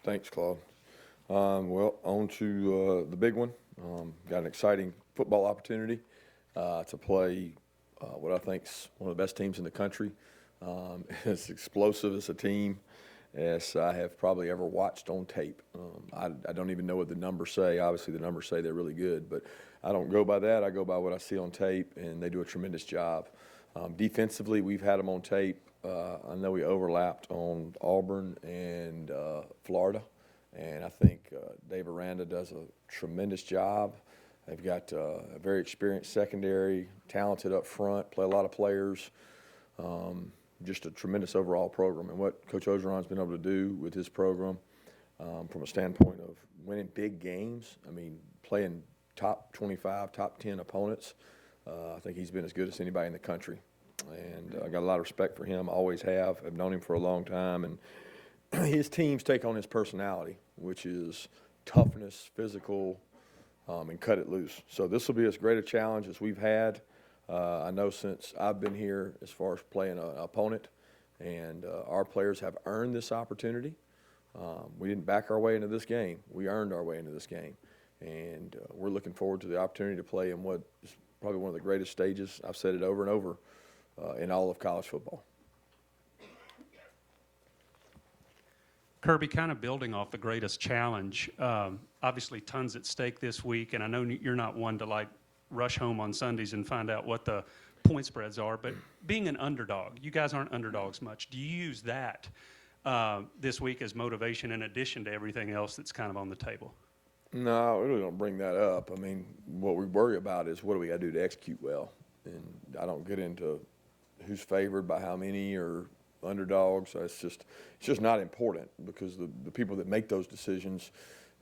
Thanks, Claude. Well, on to the big one. Got an exciting football opportunity to play what I think is one of the best teams in the country. As explosive as a team as I have probably ever watched on tape. I don't even know what the numbers say. Obviously, the numbers say they're really good, but I don't go by that. I go by what I see on tape, and they do a tremendous job. Defensively, we've had them on tape. I know we overlapped on Auburn and Florida, and I think Dave Aranda does a tremendous job. They've got a very experienced secondary, talented up front, play a lot of players. Just a tremendous overall program. And what Coach Orgeron's been able to do with his program from a standpoint of winning big games, I mean, playing top 25, top 10 opponents, I think he's been as good as anybody in the country. And I got a lot of respect for him, always have. I've known him for a long time. And his teams take on his personality, which is toughness, physical, and cut it loose. So this will be as great a challenge as we've had. I know since I've been here as far as playing an opponent, and our players have earned this opportunity. We didn't back our way into this game. We earned our way into this game. And we're looking forward to the opportunity to play in what is probably one of the greatest stages, I've said it over and over, in all of college football. Kirby, kind of building off the greatest challenge, obviously tons at stake this week, and I know you're not one to like rush home on Sundays and find out what the point spreads are, but being an underdog, you guys aren't underdogs much. Do you use that this week as motivation in addition to everything else that's kind of on the table? No, we really don't bring that up. I mean, what we worry about is what do we got to do to execute well. And I don't get into who's favored by how many or underdogs. It's just not important because the people that make those decisions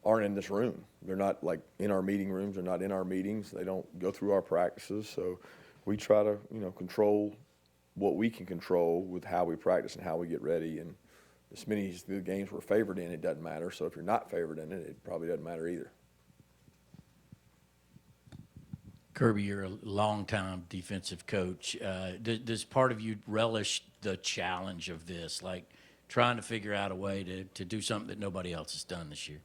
aren't in this room. They're not like in our meeting rooms. They're not in our meetings. They don't go through our practices. So we try to, control what we can control with how we practice and how we get ready. And as many as the games we're favored in, it doesn't matter. So if you're not favored in it, it probably doesn't matter either. Kirby, you're a longtime defensive coach. Does part of you relish the challenge of this, like trying to figure out a way to do something that nobody else has done this year?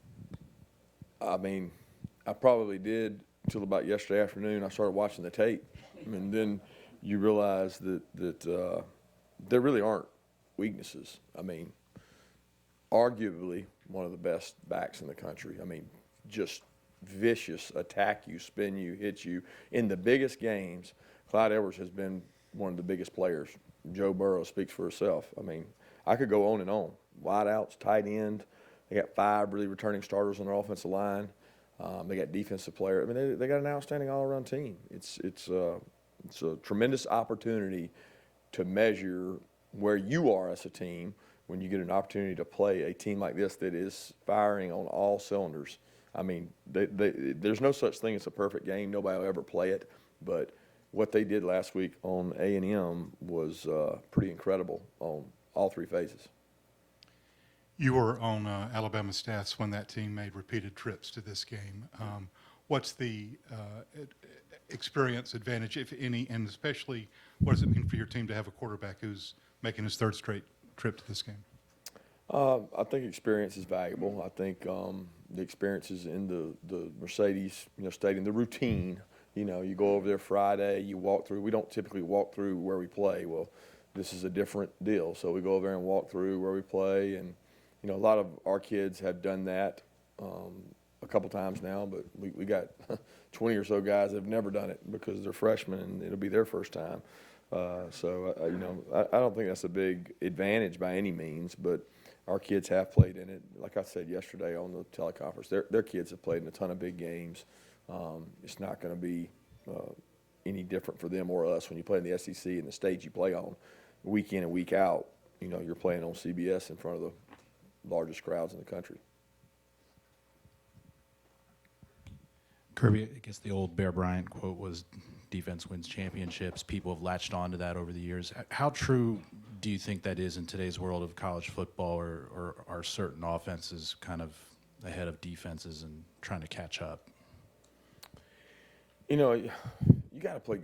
I mean, I probably did until about yesterday afternoon. I started watching the tape, and then you realize that there really aren't weaknesses. I mean, arguably one of the best backs in the country. I mean, just vicious, attack you, spin you, hit you. In the biggest games, Clyde Edwards has been one of the biggest players. Joe Burrow speaks for herself. I mean, I could go on and on. Wideouts, tight end. They got 5 really returning starters on their offensive line. They got defensive players. I mean, they got an outstanding all-around team. It's a tremendous opportunity to measure where you are as a team when you get an opportunity to play a team like this that is firing on all cylinders. I mean, there's no such thing as a perfect game. Nobody will ever play it. But what they did last week on A&M was pretty incredible on all 3 phases. You were on Alabama stats when that team made repeated trips to this game. What's the experience advantage, if any, and especially what does it mean for your team to have a quarterback who's making his 3rd straight trip to this game? I think experience is valuable. I think the experience is in the Mercedes, stadium, the routine. You go over there Friday, you walk through. We don't typically walk through where we play. Well, this is a different deal. So we go over there and walk through where we play, and a lot of our kids have done that a couple times now, but we got 20 or so guys that have never done it because they're freshmen and it'll be their first time. I don't think that's a big advantage by any means, but our kids have played in it. Like I said yesterday on the teleconference, their kids have played in a ton of big games. It's not going to be any different for them or us when you play in the SEC and the stage you play on week in and week out. You're playing on CBS in front of the largest crowds in the country. Kirby, I guess the old Bear Bryant quote was defense wins championships. People have latched on to that over the years. How true do you think that is in today's world of college football, or are certain offenses kind of ahead of defenses and trying to catch up? You got to play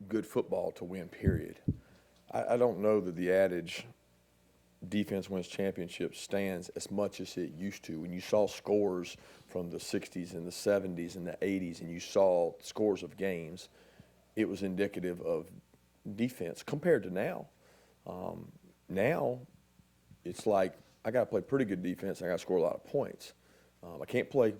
good football to win, period. I don't know that the adage defense wins championships stands as much as it used to. When you saw scores from the 60s and the 70s and the 80s and you saw scores of games, it was indicative of defense compared to now. Now, it's like I got to play pretty good defense. I got to score a lot of points. I can't play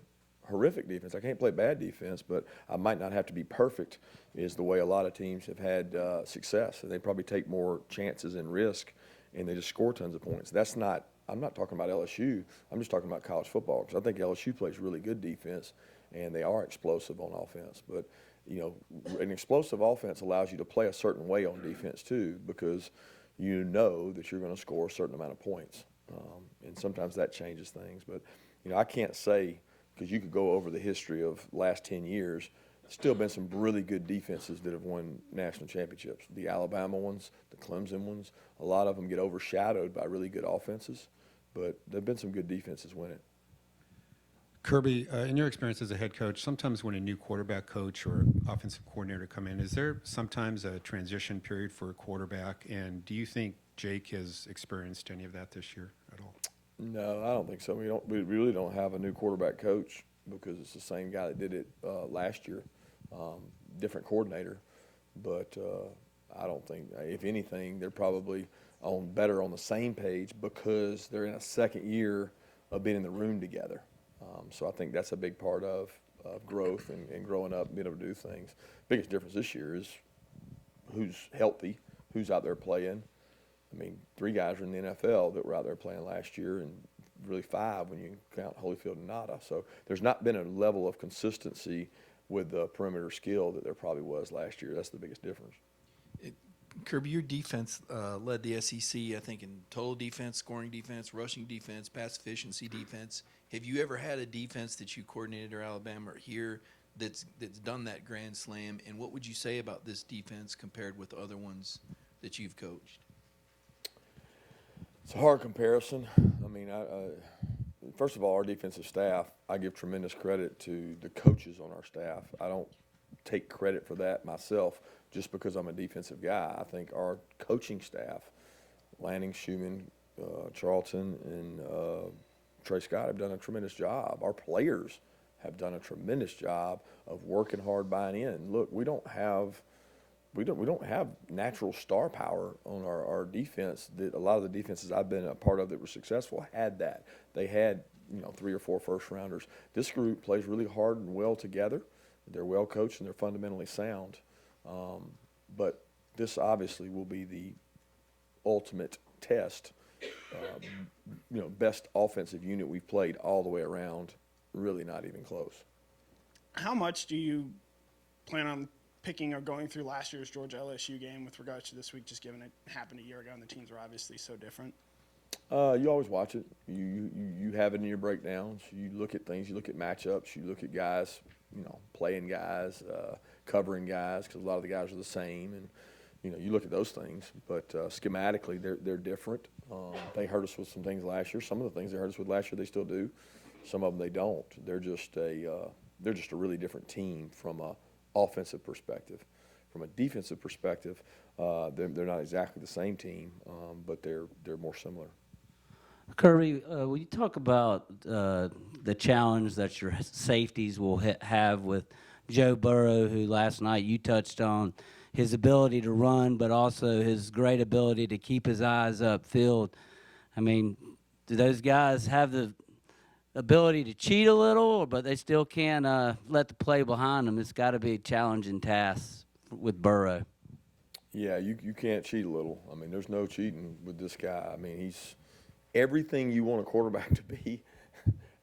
horrific defense. I can't play bad defense, but I might not have to be perfect is the way a lot of teams have had success. They probably take more chances and risk, and they just score tons of points. That's not – I'm not talking about LSU. I'm just talking about college football because I think LSU plays really good defense, and they are explosive on offense. But, you know, an explosive offense allows you to play a certain way on defense too because you know that you're going to score a certain amount of points. And sometimes that changes things. But, you know, I can't say because you could go over the history of last 10 years, still been some really good defenses that have won national championships. The Alabama ones, the Clemson ones, a lot of them get overshadowed by really good offenses, but there have been some good defenses win it. Kirby, in your experience as a head coach, sometimes when a new quarterback coach or offensive coordinator come in, is there sometimes a transition period for a quarterback? And do you think Jake has experienced any of that this year at all? No, I don't think so. We really don't have a new quarterback coach because it's the same guy that did it last year, different coordinator. But I don't think, if anything, they're probably better on the same page because they're in a second year of being in the room together. So I think that's a big part of growth and growing up and being able to do things. Biggest difference this year is who's healthy, who's out there playing. I mean, 3 guys are in the NFL that were out there playing last year, and really 5 when you count Holyfield and Nada. So there's not been a level of consistency with the perimeter skill that there probably was last year. That's the biggest difference. Kirby, your defense led the SEC, I think, in total defense, scoring defense, rushing defense, pass efficiency defense. Have you ever had a defense that you coordinated or Alabama or here that's done that grand slam? And what would you say about this defense compared with other ones that you've coached? It's a hard comparison. I mean, first of all, our defensive staff, I give tremendous credit to the coaches on our staff. I don't take credit for that myself just because I'm a defensive guy. I think our coaching staff, Lanning, Schumann, Charlton, and Trey Scott have done a tremendous job. Our players have done a tremendous job of working hard, buying in. Look, we don't have natural star power on our defense. That a lot of the defenses I've been a part of that were successful had that. They had 3 or 4 first rounders. This group plays really hard and well together. They're well coached and they're fundamentally sound. But this obviously will be the ultimate test. Best offensive unit we've played all the way around. Really not even close. How much do you plan on picking or going through last year's Georgia-LSU game with regards to this week, just given it happened a year ago and the teams were obviously so different? You always watch it. You have it in your breakdowns. You look at things. You look at matchups. You look at guys, playing guys, covering guys, because a lot of the guys are the same. And, you look at those things. But schematically, they're different. They hurt us with some things last year. Some of the things they hurt us with last year, they still do. Some of them they don't. They're just a really different team from a offensive perspective. From a defensive perspective, they're not exactly the same team, but they're more similar. Kirby, will you talk about the challenge that your safeties will have with Joe Burrow, who last night you touched on his ability to run, but also his great ability to keep his eyes upfield? I mean, do those guys have the ability to cheat a little, but they still can't let the play behind them? It's got to be a challenging task with Burrow. Yeah, you can't cheat a little. I mean, there's no cheating with this guy. I mean, he's everything you want a quarterback to be.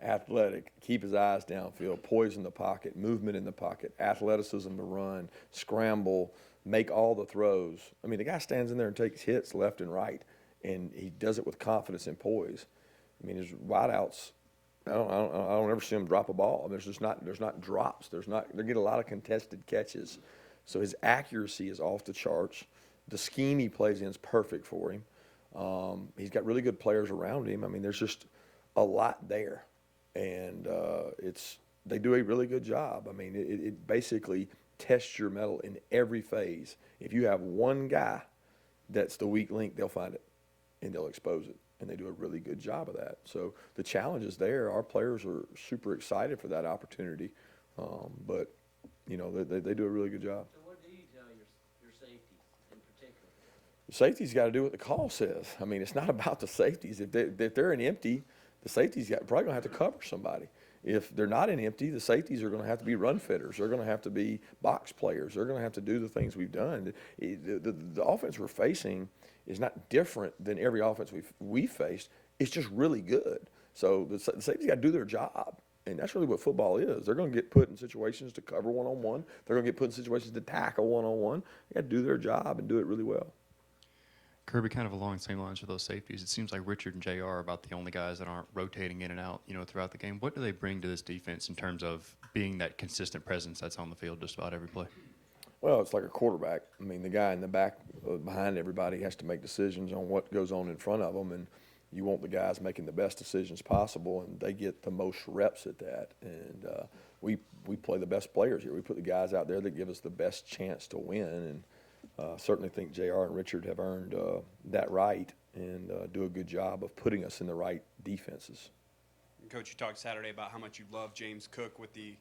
Athletic, keep his eyes downfield, poise in the pocket, movement in the pocket, athleticism to run, scramble, make all the throws. I mean, the guy stands in there and takes hits left and right, and he does it with confidence and poise. I mean, his wideouts, I don't ever see him drop a ball. There's not drops. They get a lot of contested catches. So his accuracy is off the charts. The scheme he plays in is perfect for him. He's got really good players around him. I mean, there's just a lot there. And they do a really good job. I mean, it basically tests your mettle in every phase. If you have one guy that's the weak link, they'll find it and they'll expose it. and they do a really good job of that. So the challenge is there. Our players are super excited for that opportunity, but you know they do a really good job. So what do you tell your safeties in particular? The safety's got to do what the call says. I mean, it's not about the safeties. If they're in empty, the safety's probably going to have to cover somebody. If they're not in empty, the safeties are going to have to be run fitters. They're going to have to be box players. They're going to have to do the things we've done. The offense we're facing is not different than every offense we've faced. It's just really good. So the safety's got to do their job. And that's really what football is. They're going to get put in situations to cover one-on-one. They're going to get put in situations to tackle one-on-one. They got to do their job and do it really well. Kirby, kind of along the same lines with those safeties, it seems like Richard and JR are about the only guys that aren't rotating in and out, throughout the game. What do they bring to this defense in terms of being that consistent presence that's on the field just about every play? Well, it's like a quarterback. I mean, the guy in the back behind everybody has to make decisions on what goes on in front of them, and you want the guys making the best decisions possible, and they get the most reps at that. And we play the best players here. We put the guys out there that give us the best chance to win, and certainly think JR and Richard have earned that right and do a good job of putting us in the right defenses. Coach, you talked Saturday about how much you love James Cook with the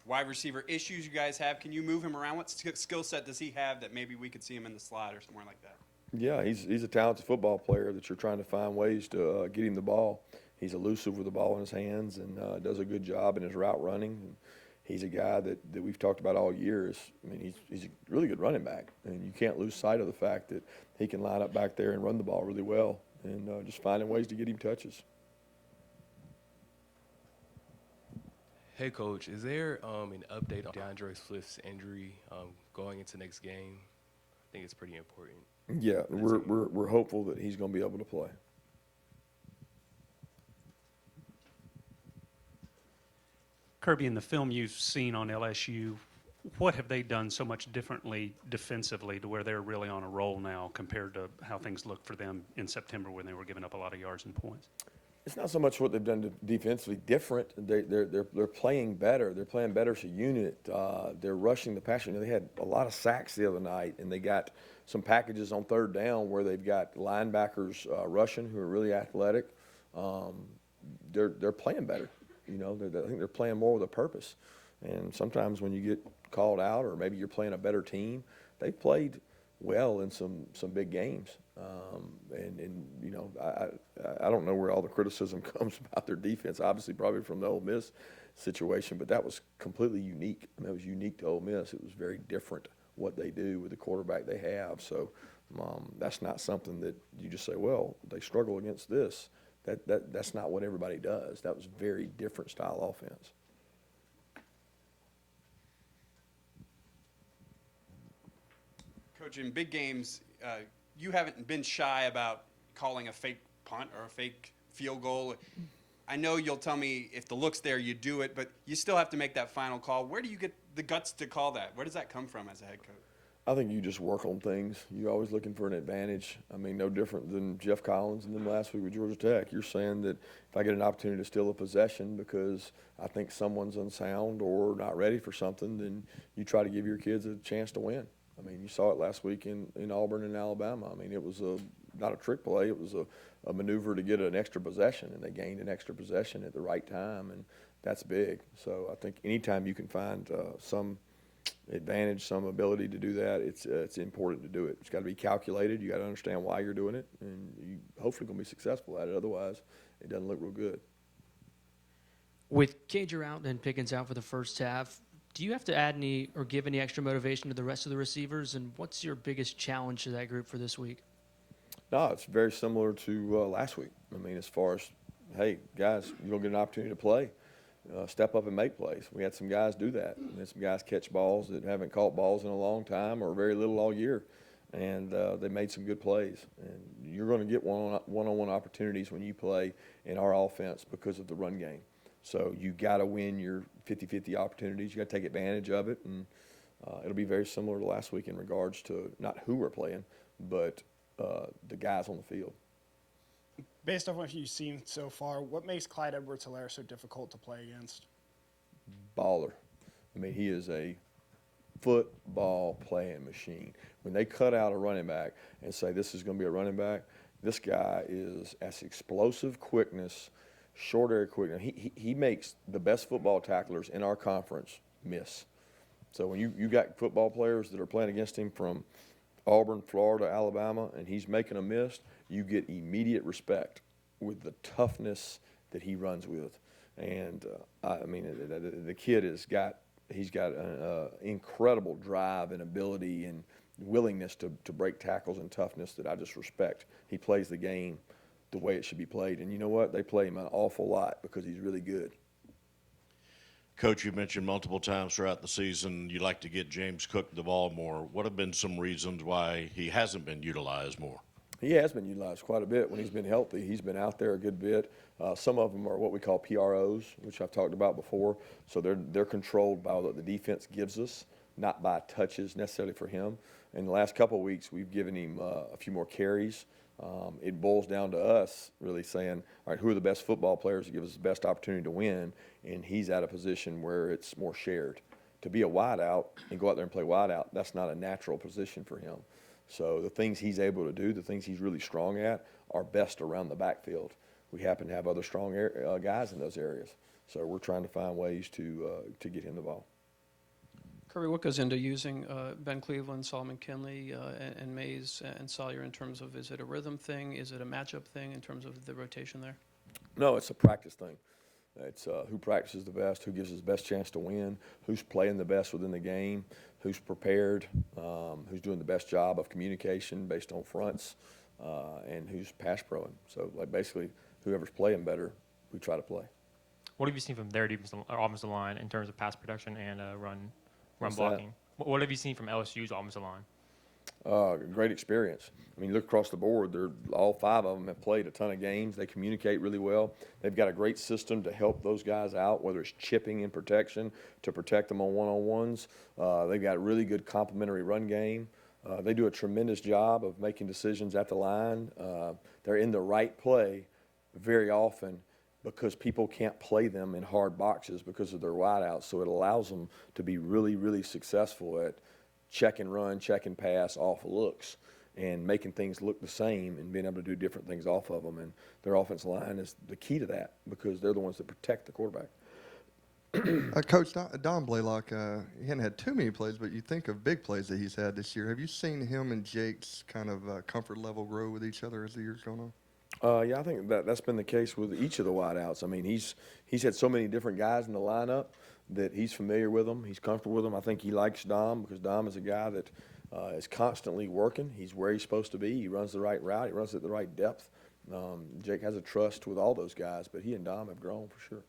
wide receiver issues you guys have. Can you move him around? What skill set does he have that maybe we could see him in the slot or somewhere like that? Yeah, he's a talented football player that you're trying to find ways to get him the ball. He's elusive with the ball in his hands and does a good job in his route running. And he's a guy that we've talked about all year. He's a really good running back, and you can't lose sight of the fact that he can line up back there and run the ball really well, and just finding ways to get him touches. Hey, Coach, is there an update on DeAndre Swift's injury going into next game? I think it's pretty important. Yeah, we're hopeful that he's going to be able to play. Kirby, in the film you've seen on LSU, what have they done so much differently defensively to where they're really on a roll now compared to how things looked for them in September when they were giving up a lot of yards and points? It's not so much what they've done defensively different. They're playing better. They're playing better as a unit. They're rushing the passer. They had a lot of sacks the other night, and they got some packages on third down where they've got linebackers rushing who are really athletic. They're playing better. I think they're playing more with a purpose. And sometimes when you get called out, or maybe you're playing a better team, they've played well in some big games. I don't know where all the criticism comes about their defense. Obviously, probably from the Ole Miss situation, but that was completely unique. I mean, it was unique to Ole Miss. It was very different what they do with the quarterback they have. So that's not something that you just say, well, they struggle against this. That's not what everybody does. That was very different style offense. Coach, in big games, you haven't been shy about calling a fake punt or a fake field goal. I know you'll tell me if the look's there, you do it, but you still have to make that final call. Where do you get the guts to call that? Where does that come from as a head coach? I think you just work on things. You're always looking for an advantage. I mean, no different than Jeff Collins and then last week with Georgia Tech. You're saying that if I get an opportunity to steal a possession because I think someone's unsound or not ready for something, then you try to give your kids a chance to win. I mean, you saw it last week in Auburn and Alabama. I mean, it was not a trick play. It was a maneuver to get an extra possession, and they gained an extra possession at the right time, and that's big. So I think anytime you can find some advantage, some ability to do that, it's important to do it. It's got to be calculated. You got to understand why you're doing it, and you hopefully going to be successful at it. Otherwise, it doesn't look real good. With Cager out and Pickens out for the first half, do you have to add any or give any extra motivation to the rest of the receivers? And what's your biggest challenge to that group for this week? No, it's very similar to last week. I mean, as far as, hey, guys, you're going to get an opportunity to play. Step up and make plays. We had some guys do that. We had some guys catch balls that haven't caught balls in a long time or very little all year. And they made some good plays. And you're going to get one-on-one opportunities when you play in our offense because of the run game. So you got to win your 50-50 opportunities. You got to take advantage of it. And it'll be very similar to last week in regards to not who we're playing, but the guys on the field. Based off what you've seen so far, what makes Clyde Edwards-Helaire so difficult to play against? Baller. I mean, he is a football playing machine. When they cut out a running back and say this is going to be a running back, This guy has explosive quickness, short area quickness. He makes the best football tacklers in our conference miss. So when you got football players that are playing against him from Auburn, Florida, Alabama, and he's making a miss, you get immediate respect with the toughness that he runs with. And I mean, the kid he's got an incredible drive and ability and willingness to break tackles and toughness that I just respect. He plays the game the way it should be played. And you know what? They play him an awful lot because he's really good. Coach, you mentioned multiple times throughout the season you like to get James Cook the ball more. What have been some reasons why he hasn't been utilized more? He has been utilized quite a bit when he's been healthy. He's been out there a good bit. Some of them are what we call PROs, which I've talked about before. So they're controlled by what the defense gives us, not by touches necessarily for him. In the last couple of weeks, we've given him a few more carries. It boils down to us really saying, all right, who are the best football players that give us the best opportunity to win? And he's at a position where it's more shared. To be a wideout and go out there and play wideout, that's not a natural position for him. So the things he's able to do, the things he's really strong at, are best around the backfield. We happen to have other strong guys in those areas. So we're trying to find ways to get him the ball. Kirby, what goes into using Ben Cleveland, Solomon Kinley, and Mays and Salyer in terms of, is it a rhythm thing? Is it a matchup thing in terms of the rotation there? No, it's a practice thing. It's who practices the best, who gives us the best chance to win, who's playing the best within the game, who's prepared, who's doing the best job of communication based on fronts, and who's pass proing. So, like, basically, whoever's playing better, we try to play. What have you seen from their defensive or offensive line in terms of pass production and run What's blocking? What have you seen from LSU's offensive line? Great experience. I mean, look across the board. All five of them have played a ton of games. They communicate really well. They've got a great system to help those guys out, whether it's chipping in protection to protect them on one-on-ones. They've got a really good complementary run game. They do a tremendous job of making decisions at the line. They're in the right play very often because people can't play them in hard boxes because of their wideouts. So it allows them to be really, really successful at check and run, check and pass off of looks and making things look the same and being able to do different things off of them. And their offensive line is the key to that because they're the ones that protect the quarterback. Coach, Don Blaylock, he hadn't had too many plays, but you think of big plays that he's had this year. Have you seen him and Jake's kind of comfort level grow with each other as the year's gone on? Yeah, I think that's been the case with each of the wideouts. I mean, he's had so many different guys in the lineup that he's familiar with them. He's comfortable with them. I think he likes Dom because Dom is a guy that is constantly working. He's where he's supposed to be. He runs the right route. He runs it at the right depth. Jake has a trust with all those guys, but he and Dom have grown for sure.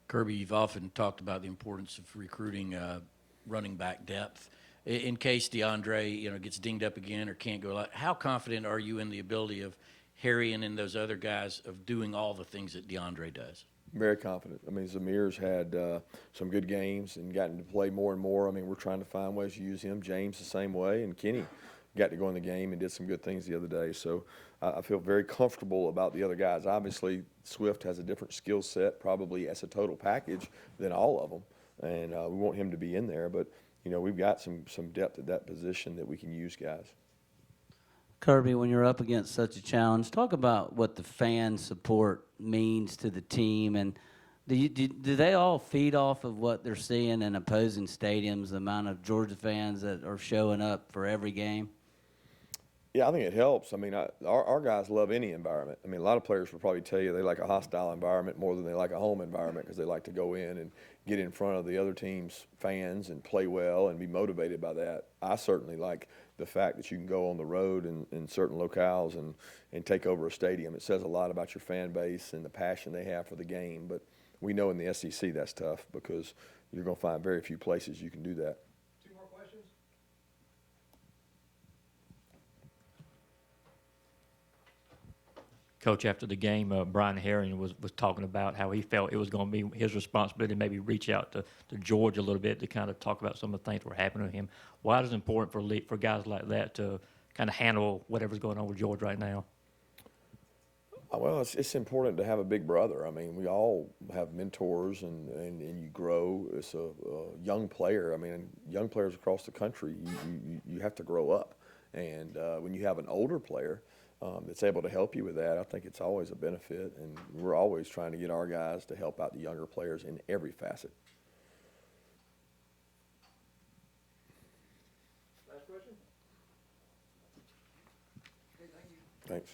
Kirby, you've often talked about the importance of recruiting running back depth. In case DeAndre, gets dinged up again or can't go, how confident are you in the ability of Harrion and those other guys of doing all the things that DeAndre does? Very confident. I mean, Zamir's had some good games and gotten to play more and more. I mean, we're trying to find ways to use him. James the same way, and Kenny got to go in the game and did some good things the other day. So I feel very comfortable about the other guys. Obviously, Swift has a different skill set probably as a total package than all of them, and we want him to be in there. But, we've got some depth at that position that we can use guys. Kirby, when you're up against such a challenge, talk about what the fan support means to the team, and do they all feed off of what they're seeing in opposing stadiums, the amount of Georgia fans that are showing up for every game? Yeah, I think it helps. I mean, our guys love any environment. I mean, a lot of players will probably tell you they like a hostile environment more than they like a home environment because they like to go in and get in front of the other team's fans and play well and be motivated by that. I certainly like the fact that you can go on the road in certain locales and take over a stadium. It says a lot about your fan base and the passion they have for the game. But we know in the SEC that's tough because you're going to find very few places you can do that. Coach, after the game, Brian Herring was talking about how he felt it was going to be his responsibility to maybe reach out to George a little bit to kind of talk about some of the things that were happening to him. Why is it important for guys like that to kind of handle whatever's going on with George right now? Well, it's important to have a big brother. I mean, we all have mentors and you grow as a young player. I mean, young players across the country, you have to grow up. And when you have an older player, that's able to help you with that, I think it's always a benefit. And we're always trying to get our guys to help out the younger players in every facet. Last question? Thanks.